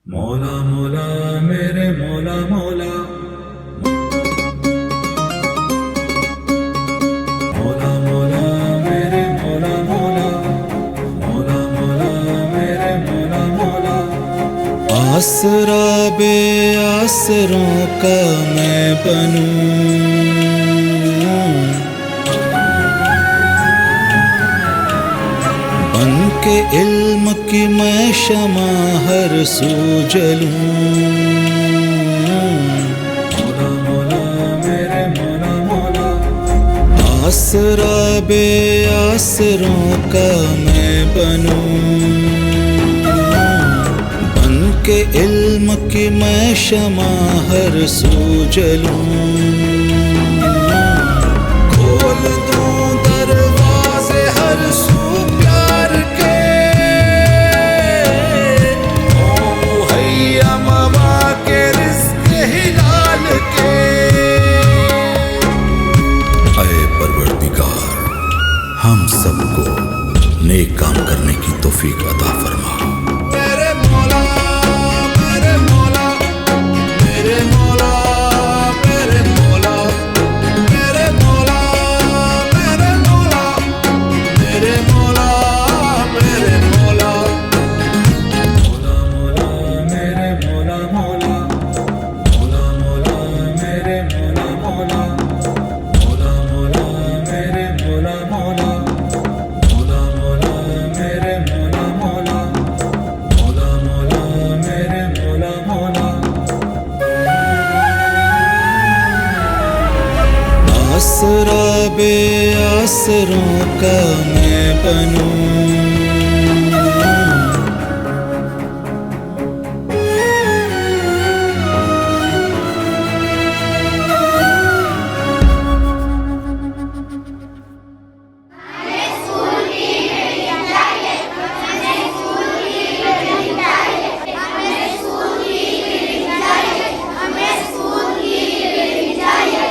मौला मौला मेरे मौला मौला मौला मौला मेरे मौला मौला मौला मौला मेरे मौला मौला। आसरा बे आसरों का मैं बनूं, बन के इल्म की मैं शमा हर सू जलूं। मौला मौला मेरे मौला मौला। आसरा बे आसरों का मैं बनूं, बन के इल्म की मैं शमा हर सू जलूं। खोल दूं दरवाजे हर सू प्यार के, के रिज़्क़ हिलाल के। ऐ परवरदिगार, हम सबको नेक काम करने की तौफीक अता फरमा। मेरे मौला मेरे मौला मेरे मौला मेरे मौला मेरे मौला मेरे मौला मेरे मौला मेरे मौला। आसरा बे आसरों का मैं बनूं,